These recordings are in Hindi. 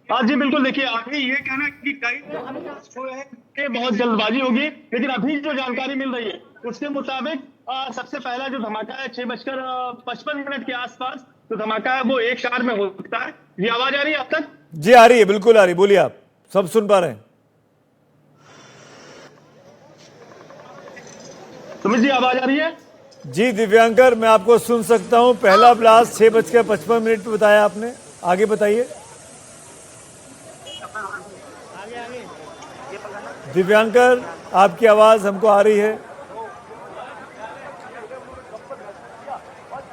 हाँ जी बिल्कुल। देखिए अभी ये कहना कि कई है कि बहुत जल्दबाजी होगी, लेकिन अभी जो जानकारी मिल रही है उसके मुताबिक सबसे पहला जो धमाका है 6:55 के आसपास जो धमाका है वो एक कार में हो सकता है। ये आवाज आ रही है अब तक? जी आ रही है, बिल्कुल आ रही, बोलिए, आप सब सुन पा रहे हैं। सुमित जी आवाज आ रही है? जी दिव्यांकर, मैं आपको सुन सकता हूं। पहला ब्लास्ट 6:55 पे बताया आपने, आगे बताइए। दिव्यांकर, आपकी आवाज हमको आ रही है।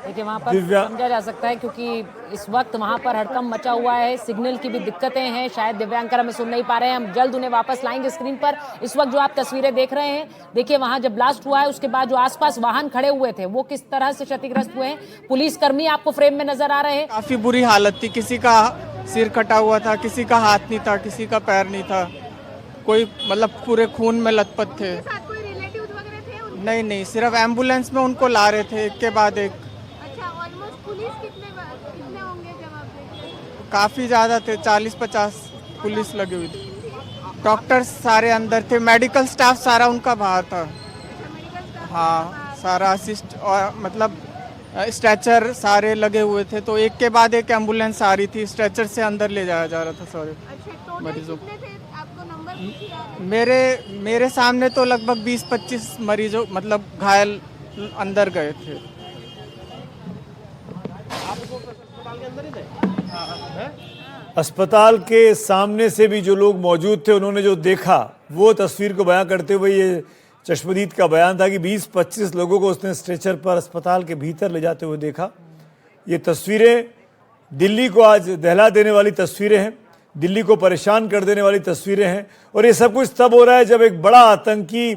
देखिए वहाँ पर समझा जा सकता है क्योंकि इस वक्त वहाँ पर हड़कंप मचा हुआ है, सिग्नल की भी दिक्कतें हैं, शायद दिव्यांकर हमें सुन नहीं पा रहे हैं। हम जल्द उन्हें वापस लाएंगे स्क्रीन पर। इस वक्त जो आप तस्वीरें देख रहे हैं, देखिए वहाँ जब ब्लास्ट हुआ है उसके बाद जो आसपास वाहन खड़े हुए थे वो किस तरह से क्षतिग्रस्त हुए हैं। पुलिसकर्मी आपको फ्रेम में नजर आ रहे हैं। काफी बुरी हालत थी, किसी का सिर कटा हुआ था, किसी का हाथ नहीं था, किसी का पैर नहीं था, कोई मतलब पूरे खून में लथपथ थे। कोई रिलेटिव्स वगैरह थे उनके? नहीं, सिर्फ एम्बुलेंस में उनको ला रहे थे एक के बाद एक। अच्छा, ऑलमोस्ट पुलिस कितने होंगे जवाब पे? काफी ज्यादा थे, 40-50 पुलिस लगी हुई थी। डॉक्टर्स सारे अंदर थे, मेडिकल स्टाफ सारा उनका बाहर था। हाँ, सारा असिस्ट और मतलब स्ट्रेचर सारे लगे हुए थे, तो एक के बाद एक एम्बुलेंस आ रही थी, स्ट्रेचर से अंदर ले जाया जा रहा था सारे मरीजों को। मेरे सामने तो लगभग 20-25 मरीजों मतलब घायल अंदर गए थे। अस्पताल के सामने से भी जो लोग मौजूद थे उन्होंने जो देखा वो तस्वीर को बयां करते हुए ये चश्मदीद का बयान था कि 20-25 लोगों को उसने स्ट्रेचर पर अस्पताल के भीतर ले जाते हुए देखा। ये तस्वीरें दिल्ली को आज दहला देने वाली तस्वीरें हैं, दिल्ली को परेशान कर देने वाली तस्वीरें हैं। और ये सब कुछ तब हो रहा है जब एक बड़ा आतंकी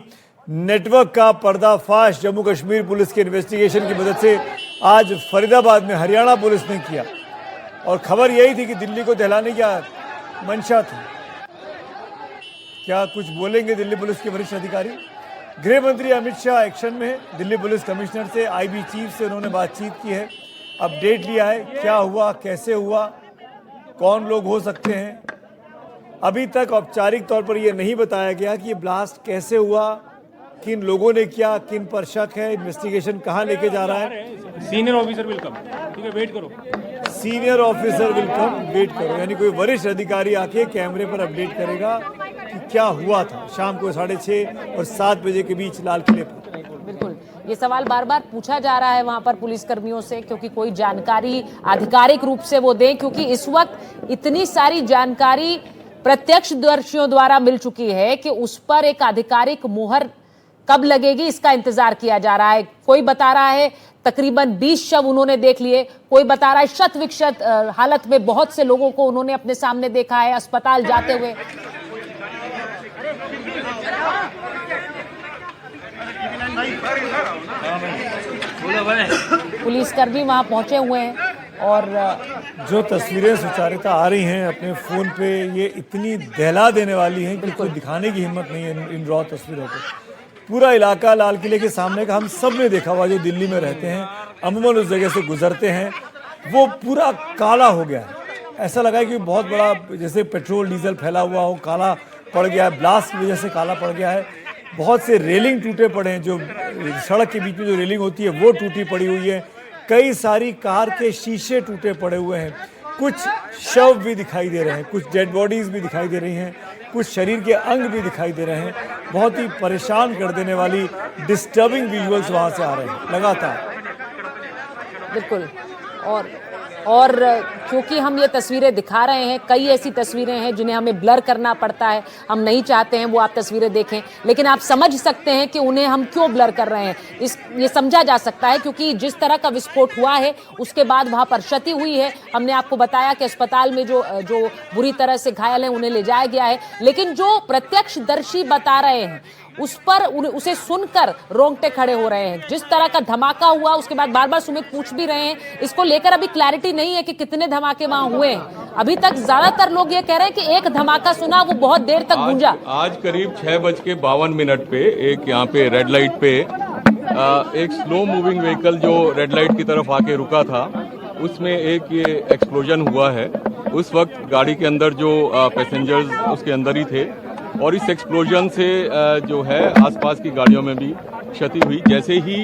नेटवर्क का पर्दाफाश जम्मू कश्मीर पुलिस के इन्वेस्टिगेशन की मदद से आज फरीदाबाद में हरियाणा पुलिस ने किया। और खबर यही थी कि दिल्ली को दहलाने की मंशा थी। क्या कुछ बोलेंगे दिल्ली पुलिस के वरिष्ठ अधिकारी? गृह मंत्री अमित शाह एक्शन में है। दिल्ली पुलिस कमिश्नर से, आईबी चीफ से उन्होंने बातचीत की है, अपडेट लिया है, क्या हुआ, कैसे हुआ, कौन लोग हो सकते हैं। अभी तक औपचारिक तौर पर यह नहीं बताया गया कि ये ब्लास्ट कैसे हुआ, किन लोगों ने किया, किन पर शक है, इन्वेस्टिगेशन कहां लेके जा रहा है। सीनियर ऑफिसर विल कम, ठीक है, वेट करो। Senior officer will come, wait करो, यानी कोई वरिष्ठ अधिकारी आके कैमरे पर अपडेट करेगा कि क्या हुआ था शाम को 6:30 और 7 बजे के बीच लाल किले पर। बिल्कुल, ये सवाल बार बार पूछा जा रहा है वहां पर पुलिसकर्मियों से, क्योंकि कोई जानकारी आधिकारिक रूप से वो दें, क्योंकि इस वक्त इतनी सारी जानकारी प्रत्यक्षदर्शियों द्वारा मिल चुकी है कि उस पर एक आधिकारिक मुहर कब लगेगी इसका इंतजार किया जा रहा है। कोई बता रहा है तकरीबन 20 शव उन्होंने देख लिए, कोई बता रहा है शत विक्षत हालत में बहुत से लोगों को उन्होंने अपने सामने देखा है अस्पताल जाते हुए। पुलिसकर्मी वहां पहुंचे हुए हैं और जो तस्वीरें सुचारिता आ रही हैं अपने फोन पे, ये इतनी दहला देने वाली हैं कि कोई दिखाने की हिम्मत नहीं है इन रॉ तस्वीरों को। पूरा इलाका लाल किले के सामने का हम सब ने देखा हुआ, जो दिल्ली में रहते हैं, अमूमन उस जगह से गुजरते हैं, वो पूरा काला हो गया है। ऐसा लगा है कि बहुत बड़ा जैसे पेट्रोल डीजल फैला हुआ हो, काला पड़ गया है, ब्लास्ट की वजह से काला पड़ गया है। बहुत से रेलिंग टूटे पड़े हैं, जो सड़क के बीच में जो रेलिंग होती है वो टूटी पड़ी हुई है। कई सारी कार के शीशे टूटे पड़े हुए हैं। कुछ शव भी दिखाई दे रहे हैं, कुछ डेड बॉडीज भी दिखाई दे रही हैं, कुछ शरीर के अंग भी दिखाई दे रहे हैं। बहुत ही परेशान कर देने वाली डिस्टर्बिंग विजुअल्स वहां से आ रहे हैं लगातार। बिल्कुल, और क्योंकि हम ये तस्वीरें दिखा रहे हैं, कई ऐसी तस्वीरें हैं जिन्हें हमें ब्लर करना पड़ता है, हम नहीं चाहते हैं वो आप तस्वीरें देखें, लेकिन आप समझ सकते हैं कि उन्हें हम क्यों ब्लर कर रहे हैं। ये समझा जा सकता है क्योंकि जिस तरह का विस्फोट हुआ है उसके बाद वहां पर क्षति हुई है। हमने आपको बताया कि अस्पताल में जो बुरी तरह से घायल हैं उन्हें ले जाया गया है, लेकिन जो प्रत्यक्षदर्शी बता रहे हैं उस पर उसे सुनकर रोंगटे खड़े हो रहे हैं। जिस तरह का धमाका हुआ उसके बाद बार बार सुमित पूछ भी रहे हैं, इसको लेकर अभी क्लैरिटी नहीं है कि कितने धमाके वहां हुए हैं। अभी तक ज्यादातर लोग ये कह रहे हैं कि एक धमाका सुना, वो बहुत देर तक गूंजा। आज करीब 6:52 पे एक यहाँ पे रेड लाइट पे एक स्लो मूविंग व्हीकल जो रेड लाइट की तरफ आके रुका था, उसमें एक ये एक्सप्लोजन हुआ है। उस वक्त गाड़ी के अंदर जो पैसेंजर्स उसके अंदर ही थे और इस एक्सप्लोजन से जो है आसपास की गाड़ियों में भी क्षति हुई। जैसे ही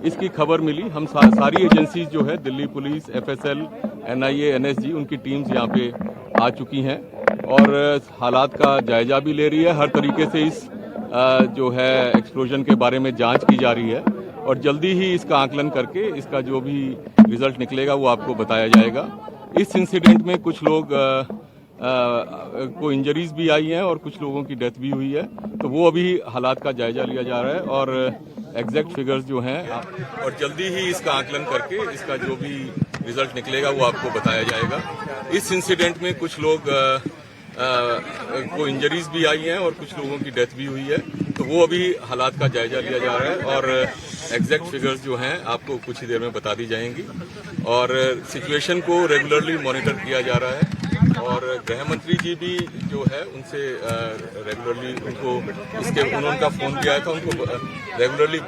इसकी खबर मिली हम सारी एजेंसीज जो है Delhi police, FSL, NIA, NSG उनकी टीम्स यहाँ पे आ चुकी हैं और हालात का जायजा भी ले रही है। हर तरीके से इस जो है एक्सप्लोजन के बारे में जांच की जा रही है और जल्दी ही इसका आकलन करके इसका जो भी रिजल्ट निकलेगा वो आपको बताया जाएगा। इस इंसिडेंट में कुछ लोग को इंजरीज भी आई हैं और कुछ लोगों की डेथ भी हुई है, तो वो अभी हालात का जायजा लिया जा रहा है और एग्जैक्ट फिगर्स जो हैं और जल्दी ही इसका आकलन करके इसका जो भी रिजल्ट निकलेगा वो आपको बताया जाएगा। इस इंसिडेंट में कुछ लोग को इंजरीज भी आई हैं और कुछ लोगों की डेथ भी हुई है, तो वो अभी हालात का जायजा लिया जा रहा है और एग्जैक्ट फिगर्स जो हैं आपको कुछ ही देर में बता दी जाएंगी और सिचुएशन को रेगुलरली मॉनिटर किया जा रहा है और गृह मंत्री जी भी जो है उनसे रेगुलरली उनका फोन भी आया था, उनको रेगुलरली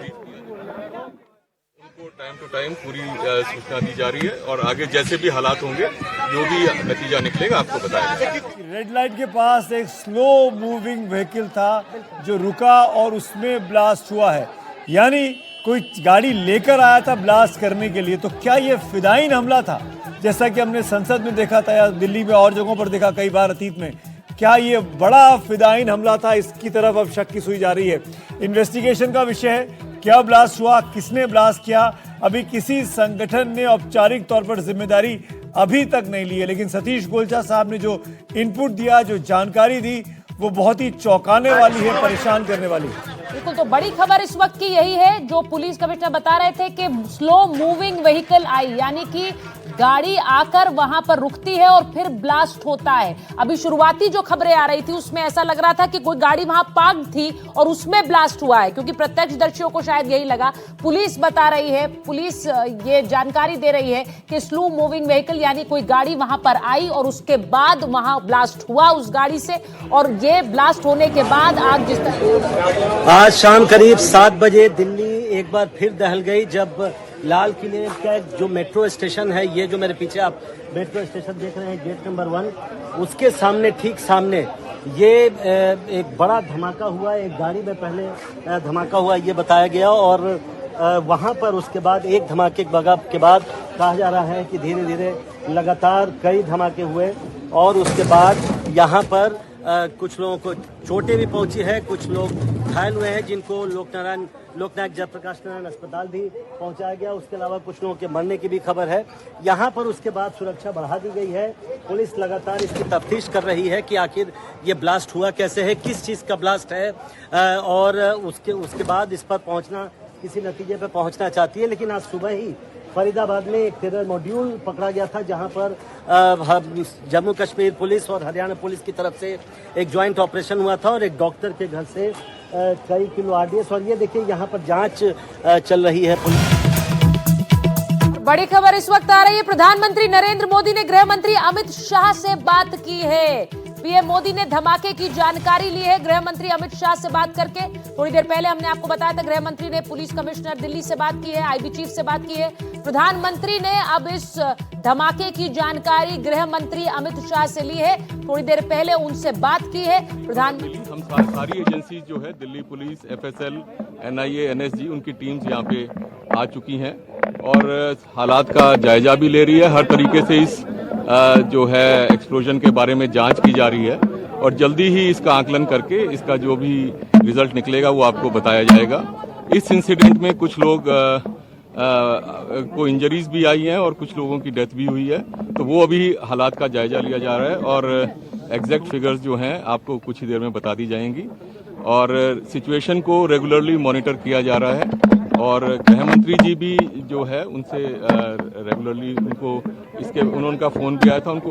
उनको टाइम टू टाइम पूरी सूचना दी जा रही है और आगे जैसे भी हालात होंगे जो भी नतीजा निकलेगा आपको बताया जाएगा। रेड लाइट के पास एक स्लो मूविंग व्हीकल था जो रुका और उसमें ब्लास्ट हुआ है, यानी कोई गाड़ी लेकर आया था ब्लास्ट करने के लिए। तो क्या ये फिदायीन हमला था जैसा कि हमने संसद में देखा था या दिल्ली में और जगहों पर देखा कई बार अतीत में? क्या ये बड़ा फिदायीन हमला था? इसकी तरफ अब शक की सुई जा रही है। इन्वेस्टिगेशन का विषय है, क्या ब्लास्ट हुआ, किसने ब्लास्ट किया, अभी किसी संगठन ने औपचारिक तौर पर जिम्मेदारी अभी तक नहीं ली है। लेकिन सतीश गोलचा साहब ने जो इनपुट दिया, जो जानकारी दी, वो बहुत ही चौंकाने वाली है, परेशान करने वाली है। बिल्कुल, तो बड़ी खबर इस वक्त की यही है जो पुलिस कमिश्नर बता रहे थे कि स्लो मूविंग व्हीकल आई, यानी कि गाड़ी आकर वहां पर रुकती है और फिर ब्लास्ट होता है। अभी शुरुआती जो खबरें आ रही थी उसमें ऐसा लग रहा था कि कोई गाड़ी वहां पार्क थी और उसमें ब्लास्ट हुआ है, क्योंकि प्रत्यक्षदर्शियों को शायद यही लगा। पुलिस बता रही है, पुलिस ये जानकारी दे रही है कि स्लो मूविंग व्हीकल यानी कोई गाड़ी वहां पर आई और उसके बाद वहां ब्लास्ट हुआ उस गाड़ी से, और ये ब्लास्ट होने के बाद आग जिस तरह आज शाम करीब 7 बजे दिल्ली एक बार फिर दहल गई जब लाल किले का जो मेट्रो स्टेशन है, ये जो मेरे पीछे आप मेट्रो स्टेशन देख रहे हैं गेट नंबर 1, उसके सामने ठीक सामने ये एक बड़ा धमाका हुआ। एक गाड़ी में पहले धमाका हुआ ये बताया गया और वहां पर उसके बाद एक धमाके के बाद कहा जा रहा है कि धीरे धीरे लगातार कई धमाके हुए और उसके बाद यहाँ पर कुछ लोगों को चोटें भी पहुंची है, कुछ लोग घायल हुए हैं जिनको लोकनायक जयप्रकाश नारायण अस्पताल भी पहुंचाया गया। उसके अलावा कुछ लोगों के मरने की भी खबर है यहाँ पर। उसके बाद सुरक्षा बढ़ा दी गई है। पुलिस लगातार इसकी तफ्तीश कर रही है कि आखिर ये ब्लास्ट हुआ कैसे है, किस चीज़ का ब्लास्ट है और उसके बाद इस पर पहुंचना, किसी नतीजे पर पहुंचना चाहती है। लेकिन आज सुबह ही फरीदाबाद में एक टेरर मॉड्यूल पकड़ा गया था जहां पर जम्मू कश्मीर पुलिस और हरियाणा पुलिस की तरफ से एक ज्वाइंट ऑपरेशन हुआ था और एक डॉक्टर के घर से कई किलो RDS, और ये देखिए यहाँ पर जांच चल रही है। बड़ी खबर इस वक्त आ रही है, प्रधानमंत्री नरेंद्र मोदी ने गृह मंत्री अमित शाह से बात की है। पीएम मोदी ने धमाके की जानकारी ली है गृह मंत्री अमित शाह से बात करके। थोड़ी देर पहले हमने आपको बताया था गृह मंत्री ने पुलिस कमिश्नर दिल्ली से बात की है, IB चीफ से बात की है। प्रधानमंत्री ने अब इस धमाके की जानकारी गृह मंत्री अमित शाह से ली है, थोड़ी देर पहले उनसे बात की है। हम सारी एजेंसी जो है Delhi police, FSL, NIA, NSG उनकी टीम्स यहाँ पे आ चुकी हैं और हालात का जायजा भी ले रही है। हर तरीके से इस जो है एक्सप्लोजन के बारे में जांच की जा रही है और जल्दी ही इसका आकलन करके इसका जो भी रिजल्ट निकलेगा वो आपको बताया जाएगा। इस इंसिडेंट में कुछ लोग को इंजरीज भी आई हैं और कुछ लोगों की डेथ भी हुई है, तो वो अभी हालात का जायजा लिया जा रहा है और एग्जैक्ट फिगर्स जो हैं आपको कुछ ही देर में बता दी जाएंगी और सिचुएशन को रेगुलरली मॉनिटर किया जा रहा है और गृह मंत्री जी भी जो है उनसे रेगुलरली उनका फोन भी आया था, उनको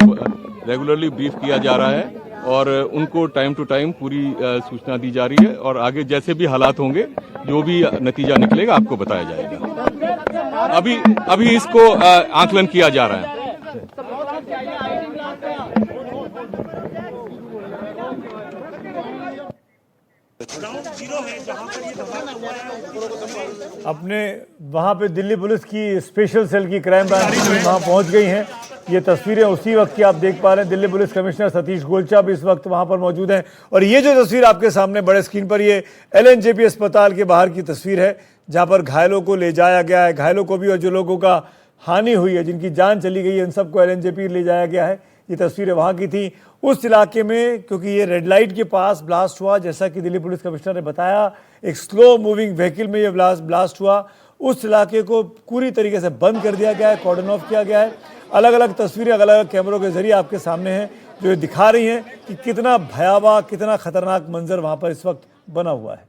रेगुलरली ब्रीफ किया जा रहा है और उनको टाइम टू टाइम पूरी सूचना दी जा रही है और आगे जैसे भी हालात होंगे जो भी नतीजा निकलेगा आपको बताया जाएगा। अभी इसको आकलन किया जा रहा है। अपने वहाँ पे दिल्ली पुलिस की स्पेशल सेल की क्राइम ब्रांच वहाँ पहुँच गई हैं। ये तस्वीरें उसी वक्त की आप देख पा रहे हैं। दिल्ली पुलिस कमिश्नर सतीश गोलचा भी इस वक्त वहाँ पर मौजूद हैं। और ये जो तस्वीर आपके सामने बड़े स्क्रीन पर, ये LNJP अस्पताल के बाहर की तस्वीर है, जहाँ पर घायलों को ले जाया गया है। घायलों को भी, और जो लोगों का हानि हुई है, जिनकी जान चली गई है, इन सबको LNJP ले जाया गया है। ये तस्वीरें वहाँ की थी उस इलाके में, क्योंकि ये रेड लाइट के पास ब्लास्ट हुआ। जैसा कि दिल्ली पुलिस कमिश्नर ने बताया, एक स्लो मूविंग व्हीकल में ये ब्लास्ट हुआ। उस इलाके को पूरी तरीके से बंद कर दिया गया है, कॉर्डन ऑफ किया गया है। अलग अलग तस्वीरें अलग अलग कैमरों के जरिए आपके सामने हैं, जो ये दिखा रही हैं कि कितना भयावह, कितना खतरनाक मंजर वहाँ पर इस वक्त बना हुआ है।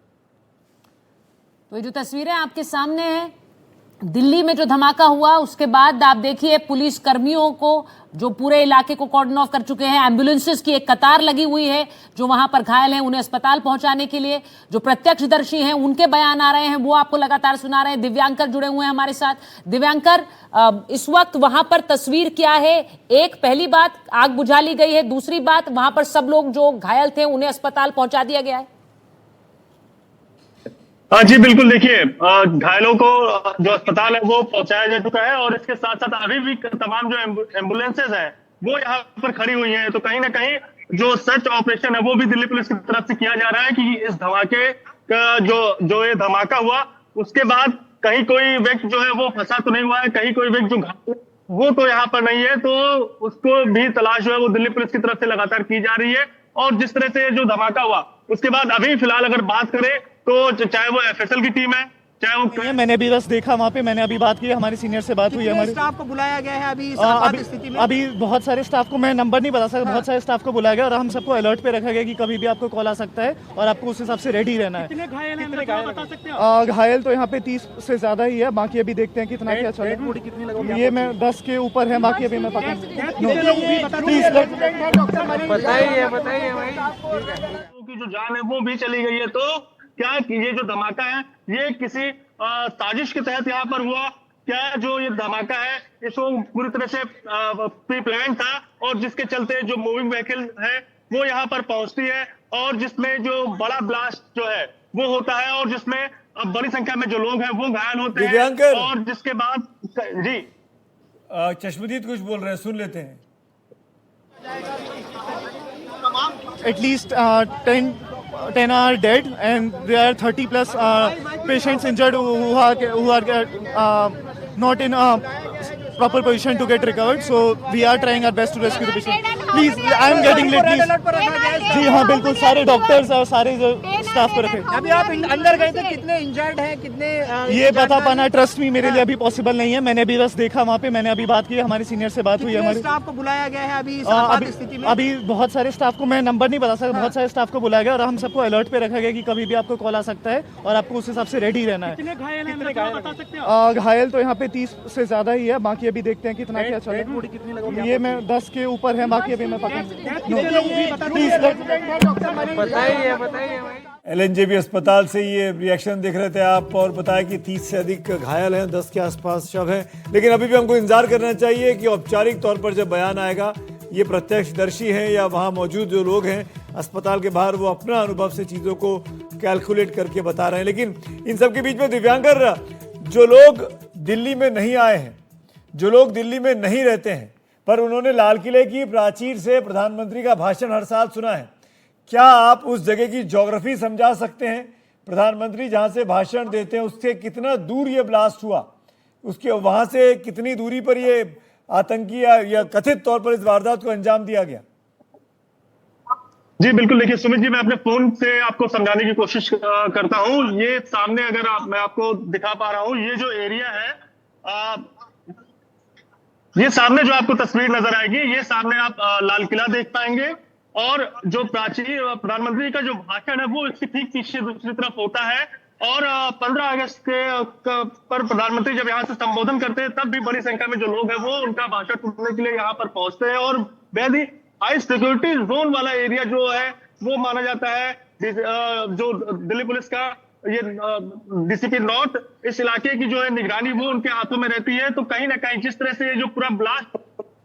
तो ये जो तस्वीरें आपके सामने हैं, दिल्ली में जो धमाका हुआ उसके बाद आप देखिए पुलिस कर्मियों को, जो पूरे इलाके को कॉर्डन ऑफ कर चुके हैं। एम्बुलेंसेस की एक कतार लगी हुई है, जो वहां पर घायल हैं उन्हें अस्पताल पहुंचाने के लिए। जो प्रत्यक्षदर्शी हैं उनके बयान आ रहे हैं, वो आपको लगातार सुना रहे हैं। दिव्यांकर जुड़े हुए हैं हमारे साथ। दिव्यांकर, इस वक्त वहां पर तस्वीर क्या है? एक, पहली बात, आग बुझा ली गई है। दूसरी बात, वहां पर सब लोग जो घायल थे उन्हें अस्पताल पहुंचा दिया गया है। हाँ जी बिल्कुल, देखिए घायलों को जो अस्पताल है वो पहुंचाया जा चुका है, और इसके साथ साथ अभी भी तमाम जो एम्बुलेंसेज हैं वो यहाँ पर खड़ी हुई हैं। तो कहीं ना कहीं जो सर्च ऑपरेशन है वो भी दिल्ली पुलिस की तरफ से किया जा रहा है कि इस धमाके का जो ये धमाका हुआ उसके बाद कहीं कोई व्यक्ति जो है वो फंसा तो नहीं हुआ है, कहीं कोई व्यक्ति जो घायल वो तो यहाँ पर नहीं है, तो उसको भी तलाश जो है वो दिल्ली पुलिस की तरफ से लगातार की जा रही है। और जिस तरह से जो धमाका हुआ उसके बाद अभी फिलहाल अगर बात करें तो चाहे वो FSL की टीम है, चाहे वो, मैंने अभी बस देखा वहाँ पे, मैंने अभी बात की, हमारे सीनियर से बात हुई है। हमारे स्टाफ को बुलाया गया है अभी स्थिति में? अभी बहुत सारे स्टाफ को मैं नंबर नहीं बता सकता, बहुत सारे स्टाफ को बुलाया गया और हम सबको अलर्ट पे रखा गया कि कभी भी आपको कॉल आ सकता है और आपको उस हिसाब से रेडी रहना है। कितने घायल हैं बता सकते हैं? घायल तो यहाँ पे 30 से ज्यादा ही है, बाकी अभी देखते हैं कितना क्या चल रहा है। ये मैं 10 के ऊपर है, बाकी अभी मैं पता की जो जान है वो भी चली गई है। तो क्या ये जो धमाका है ये किसी साजिश के तहत यहाँ पर हुआ? क्या जो ये धमाका है इसको पूरी तरह से प्री प्लान था, और जिसके चलते जो मूविंग व्हीकल है वो यहाँ पर पहुंचती है, और जिसमें जो बड़ा ब्लास्ट जो है वो होता है, और जिसमें बड़ी संख्या में जो लोग हैं वो घायल होते हैं, और जिसके बाद जी चश्मदीद कुछ बोल रहे हैं, सुन लेते हैं। At least 10 are dead and there are 30 plus patients injured who are not in a proper position to get recovered. So we are trying our best to rescue the patient. Please, I am getting late. Please. जी हाँ बिल्कुल, सारे डॉक्टर्स और सारे जो स्टाफ को रखे। अभी आप अंदर गए थे, कितने इंजर्ड हैं, कितने ये बता पाना ट्रस्ट मी मेरे लिए अभी पॉसिबल नहीं है। मैंने अभी बस देखा वहाँ पे, मैंने अभी बात की, हमारे सीनियर से बात हुई है। हमारे स्टाफ को बुलाया गया है अभी स्थिति में? अभी बहुत सारे स्टाफ को मैं नंबर नहीं बता सकता, बहुत सारे स्टाफ को बुलाया गया और हम सबको अलर्ट पे रखा गया कि कभी भी आपको कॉल आ सकता है और आपको उस हिसाब से रेडी रहना है। कितने घायल हैं बता सकते हैं? घायल तो यहाँ पे 30 से ज्यादा ही है, बाकी अभी देखते हैं कितना क्या चल रहा है। ये मैं 10 के ऊपर है, बाकी अभी मैं पता LNJP अस्पताल से ये रिएक्शन देख रहे थे आप, और बताया कि 30 से अधिक घायल हैं, 10 के आसपास शव हैं। लेकिन अभी भी हमको इंतजार करना चाहिए कि औपचारिक तौर पर जब बयान आएगा, ये प्रत्यक्षदर्शी हैं या वहाँ मौजूद जो लोग हैं अस्पताल के बाहर, वो अपना अनुभव से चीज़ों को कैलकुलेट करके बता रहे हैं। लेकिन इन सब के बीच में दिव्यांकर, जो लोग दिल्ली में नहीं आए हैं, जो लोग दिल्ली में नहीं रहते हैं, पर उन्होंने लाल किले की प्राचीर से प्रधानमंत्री का भाषण हर साल सुना है, क्या आप उस जगह की ज्योग्राफी समझा सकते हैं? प्रधानमंत्री जहां से भाषण देते हैं उससे कितना दूर ये ब्लास्ट हुआ, उसके वहां से कितनी दूरी पर ये आतंकी या कथित तौर पर इस वारदात को अंजाम दिया गया? जी बिल्कुल, देखिए सुमित जी, मैं अपने फोन से आपको समझाने की कोशिश करता हूँ। ये सामने अगर मैं आपको दिखा पा रहा हूँ, ये जो एरिया है, ये सामने जो आपको तस्वीर नजर आएगी, ये सामने आप लाल किला देख पाएंगे, और जो प्राचीन प्रधानमंत्री का जो भाषण है वो इसके ठीक पीछे दूसरी तरफ होता है। और 15 अगस्त पर प्रधानमंत्री जब यहाँ से संबोधन करते हैं तब भी बड़ी संख्या में जो लोग हैं वो उनका भाषण सुनने के लिए यहाँ पर पहुंचते हैं। और बेहद ही हाई सिक्योरिटी जोन वाला एरिया जो है वो माना जाता है। जो दिल्ली पुलिस का ये DCP नॉर्थ, इस इलाके की जो है निगरानी वो उनके हाथों में रहती है। तो कहीं ना कहीं जिस तरह से ये जो पूरा ब्लास्ट,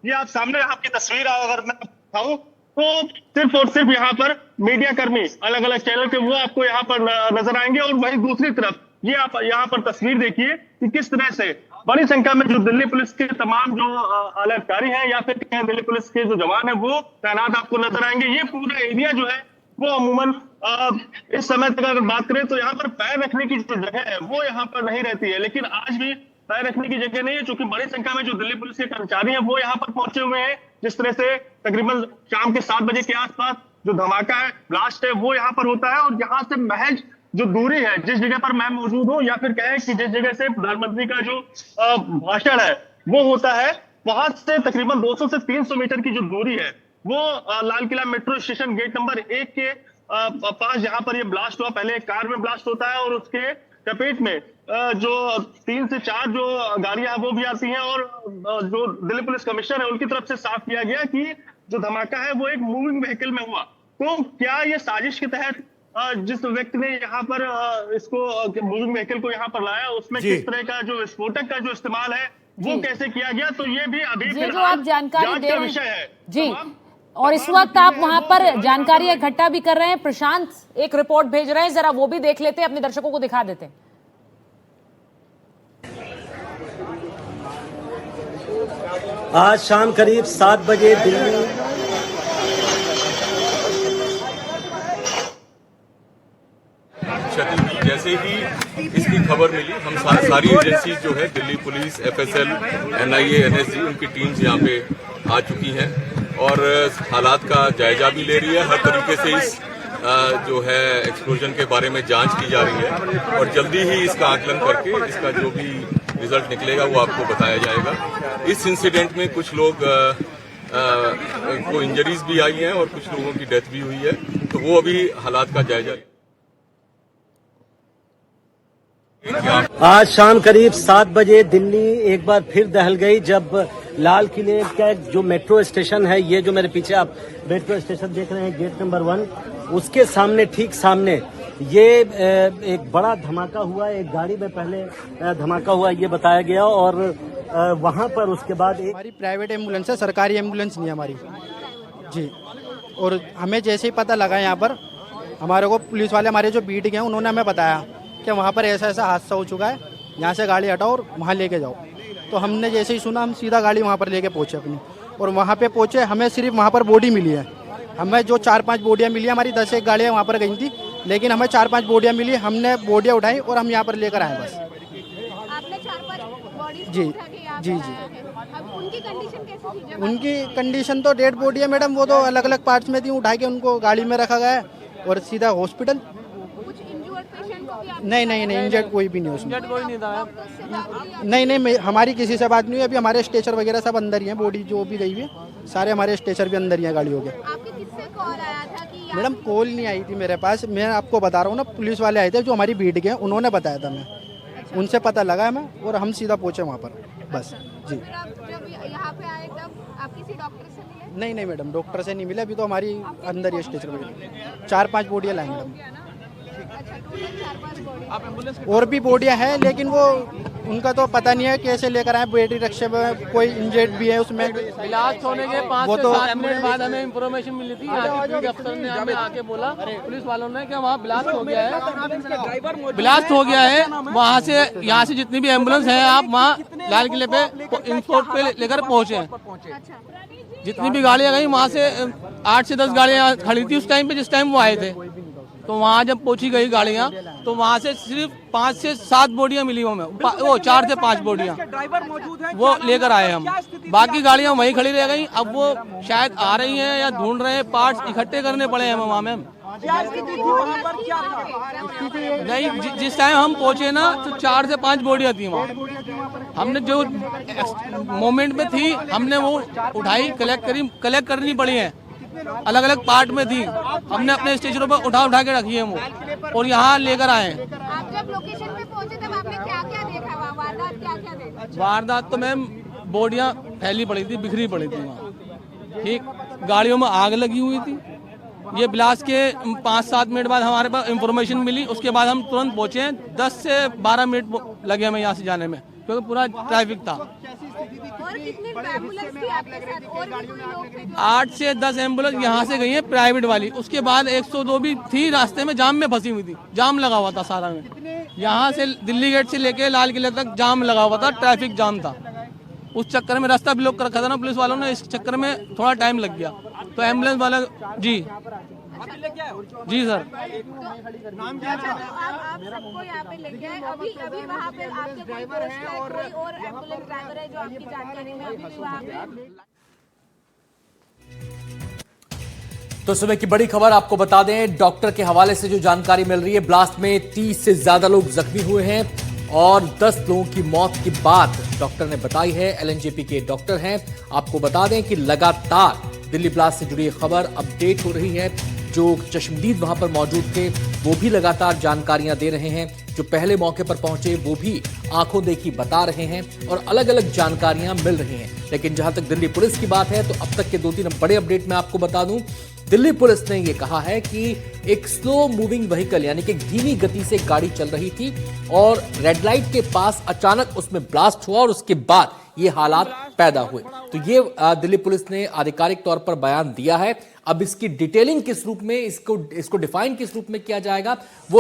ये आप सामने आपकी तस्वीर अगर मैं दिखाऊं तो सिर्फ और सिर्फ यहाँ पर मीडिया कर्मी अलग अलग चैनल के वो आपको यहाँ पर नजर आएंगे। और वहीं दूसरी तरफ ये आप यहाँ पर तस्वीर देखिए कि किस तरह से बड़ी संख्या में जो दिल्ली पुलिस के तमाम जो आला अधिकारी हैं या फिर दिल्ली पुलिस के जो जवान हैं वो तैनात आपको नजर आएंगे। ये पूरा एरिया जो है वो अमूमन इस समय तक अगर बात करें तो यहाँ पर पैर रखने की जो जगह है वो यहाँ पर नहीं रहती है, लेकिन आज भी पैर रखने की जगह नहीं है, क्योंकि बड़ी संख्या में जो दिल्ली पुलिस के कर्मचारी हैं वो यहाँ पर पहुंचे हुए हैं। जिस तरह से तकरीबन शाम के 7 बजे के आसपास जो धमाका है, ब्लास्ट है, वो यहाँ पर होता है। और यहाँ से महज जो दूरी है, जिस जगह पर मैं मौजूद हूँ या फिर कहें कि जिस जगह से प्रधानमंत्री का जो भाषण है वो होता है, वहां से तकरीबन 200 से 300 मीटर की जो दूरी है वो Lal Qila metro station gate number 1 के पास जहां पर ये ब्लास्ट हुआ। पहले एक कार में ब्लास्ट होता है और उसके चपेट में जो 3 से 4 जो गाड़ियां वो भी आती हैं। और जो दिल्ली पुलिस कमिश्नर है उनकी तरफ से साफ किया गया कि जो धमाका है वो एक मूविंग व्हीकल में हुआ। तो क्या ये साजिश के तहत जिस व्यक्ति ने यहाँ पर इसको मूविंग व्हीकल को यहाँ पर लाया उसमें किस तरह का जो विस्फोटक का जो इस्तेमाल है वो कैसे किया गया, तो ये भी अभी ये जो आप जानकारी दे रहे हैं विषय है जी। और इस वक्त आप वहां पर जानकारी इकट्ठा भी कर रहे हैं। प्रशांत एक रिपोर्ट भेज रहे हैं, जरा वो भी देख लेते हैं, अपने दर्शकों को दिखा देते हैं। आज शाम करीब 7 बजे दिल्ली जैसे ही इसकी खबर मिली हम सारी एजेंसी जो है Delhi police, FSL, NIA, NSG उनकी टीम्स यहाँ पे आ चुकी हैं और हालात का जायजा भी ले रही है। हर तरीके से इस जो है एक्सप्लोजन के बारे में जांच की जा रही है और जल्दी ही इसका आकलन करके इसका जो भी रिजल्ट निकलेगा वो आपको बताया जाएगा। इस इंसिडेंट में कुछ लोग को इंजरीज भी आई हैं और कुछ लोगों की डेथ भी हुई है, तो वो अभी हालात का जायजा। आज शाम करीब 7 बजे दिल्ली एक बार फिर दहल गई जब लाल किले का जो मेट्रो स्टेशन है, ये जो मेरे पीछे आप मेट्रो स्टेशन देख रहे हैं गेट नंबर 1, उसके सामने ठीक सामने ये एक बड़ा धमाका हुआ। एक गाड़ी में पहले धमाका हुआ ये बताया गया और वहां पर उसके बाद हमारी प्राइवेट एम्बुलेंस है, सरकारी एम्बुलेंस नहीं हमारी जी। और हमें जैसे ही पता लगा यहाँ पर हमारे को पुलिस वाले हमारे जो बीट गए उन्होंने हमें बताया कि वहाँ पर ऐसा ऐसा हादसा हो चुका है, यहाँ से गाड़ी हटाओ और वहाँ लेके जाओ। तो हमने जैसे ही सुना हम सीधा गाड़ी वहाँ पर लेके पहुँचे अपनी, और वहाँ पे पहुँचे हमें सिर्फ वहाँ पर बॉडी मिली है। हमें जो 4-5 बॉडियाँ मिली, हमारी 10-1 गाड़ियाँ वहाँ पर गई थी, लेकिन हमें 4-5 बॉडियाँ मिली। हमने बॉडियाँ उठाई और हम यहाँ पर लेकर आए बस। आपने 4-5 बॉडीज जी जी जी। अब उनकी कंडीशन कैसी थी? उनकी कंडीशन तो डेड बॉडी है मैडम, वो तो अलग अलग पार्ट्स में थी, उठा के उनको गाड़ी में रखा गया है और सीधा हॉस्पिटल। नहीं नहीं नहीं, इंजर्ड कोई भी नहीं उसमें। नहीं, हमारी किसी से बात नहीं हुई। अभी हमारे स्ट्रेचर वगैरह सब अंदर ही हैं, बॉडी जो भी गई हुई है सारे हमारे स्ट्रेचर भी अंदर ही हैं गाड़ियों के। मैडम कॉल नहीं आई थी मेरे पास, मैं आपको बता रहा हूँ ना, पुलिस वाले आए थे जो हमारी बीट के, उन्होंने बताया था, मैं उनसे पता लगा हमें और हम सीधा पहुँचे वहाँ पर बस जी। यहाँ पे आए तब आप किसी डॉक्टर से मिले? नहीं मैडम, डॉक्टर से नहीं मिले, अभी तो हमारी अंदर ही स्ट्रेचर वगैरह 4-5 बॉडियाँ लाएंगे मैडम। और भी बॉडियाँ हैं लेकिन वो उनका तो पता नहीं है कैसे लेकर आए, बैटरी रक्षे में कोई इंजर्ड भी है उसमें। ब्लास्ट होने के 5 से 7 मिनट बाद हमें इंफॉर्मेशन मिली थी, अफसर ने हमें आके बोला पुलिस वालों ने कि वहाँ ब्लास्ट हो गया है, वहाँ से यहाँ से जितनी भी एम्बुलेंस है आप वहाँ लाल किले पे इंस्पोर्ट पे लेकर पहुँचे। जितनी भी गाड़ियाँ गई वहाँ से 8 से 10 गाड़ियाँ खड़ी थी उस टाइम पे जिस टाइम वो आए थे। तो वहाँ जब पहुंची गई गाड़ियाँ तो वहाँ से सिर्फ 5 से 7 बॉडियाँ मिली हमें, वो 4 से 5 बॉडियाँ वो लेकर आए हम। बाकी गाड़ियाँ वहीं खड़ी रह गई। अब वो शायद आ रही हैं या ढूंढ रहे हैं, पार्ट्स इकट्ठे करने पड़े हैं वहाँ में। नहीं, जिस टाइम हम पहुंचे ना तो 4 से 5 बॉडियाँ थी वहाँ। हमने जो मोमेंट में थी हमने वो उठाई, कलेक्ट करनी पड़ी है, अलग अलग पार्ट में थी, हमने अपने स्टेशनों पर उठा के रखी है वो और यहाँ लेकर आए। आप जब लोकेशन पे पहुंचे तब आपने क्या देखा वहाँ? वारदात क्या देखा? वारदात तो मैम बॉडियाँ फैली पड़ी थी, बिखरी पड़ी थी वहाँ। ठीक, गाड़ियों में आग लगी हुई थी। ये ब्लास्ट के 5-7 मिनट बाद हमारे पास इंफॉर्मेशन मिली, उसके बाद हम तुरंत पहुँचे हैं। 10 से 12 मिनट लगे हमें यहाँ से जाने में। क्योंकि पूरा ट्रैफिक था। और कितनी एम्बुलेंस थी आपके साथ और भी कोई लोग थे? 8 से 10 एम्बुलेंस यहाँ से गई है प्राइवेट वाली, उसके बाद 102 भी थी रास्ते में, जाम में फंसी हुई थी, जाम लगा हुआ था सारा में। यहाँ से दिल्ली गेट से लेके लाल किले तक जाम लगा हुआ था, ट्रैफिक जाम था। उस चक्कर में रास्ता ब्लॉक कर रखा था ना पुलिस वालों ने, इस चक्कर में थोड़ा टाइम लग गया। तो एम्बुलेंस वाला जी सर। आप सबको यहाँ पे लेके आए, अभी वहाँ पे आपके कोई दोस्त है, कोई और एम्बुलेंस ड्राइवर है जो आपकी जानकारी में अभी भी वहाँ पे? तो सुबह की बड़ी खबर आपको बता दें, डॉक्टर के हवाले से जो जानकारी मिल रही है, ब्लास्ट में 30 से ज्यादा लोग जख्मी हुए हैं और 10 लोगों की मौत की बात डॉक्टर ने बताई है। एलएनजेपी के डॉक्टर हैं। आपको बता दें कि लगातार दिल्ली ब्लास्ट से जुड़ी खबर अपडेट हो रही है। जो चश्मदीद वहां पर मौजूद थे वो भी लगातार जानकारियां दे रहे हैं, जो पहले मौके पर पहुंचे वो भी आंखों देखी बता रहे हैं और अलग अलग जानकारियां मिल रही हैं। लेकिन जहां तक दिल्ली पुलिस की बात है तो अब तक के 2-3 बड़े अपडेट मैं आपको बता दूं। दिल्ली पुलिस ने यह कहा है कि एक स्लो मूविंग व्हीकल यानी कि धीमी गति से गाड़ी चल रही थी और रेड लाइट के पास अचानक उसमें ब्लास्ट हुआ और उसके बाद ये हालात पैदा हुए। तो ये दिल्ली पुलिस ने आधिकारिक तौर पर बयान दिया है। अब इसकी डिटेलिंग किस रूप में, इसको डिफाइन किस रूप में किया जाएगा वो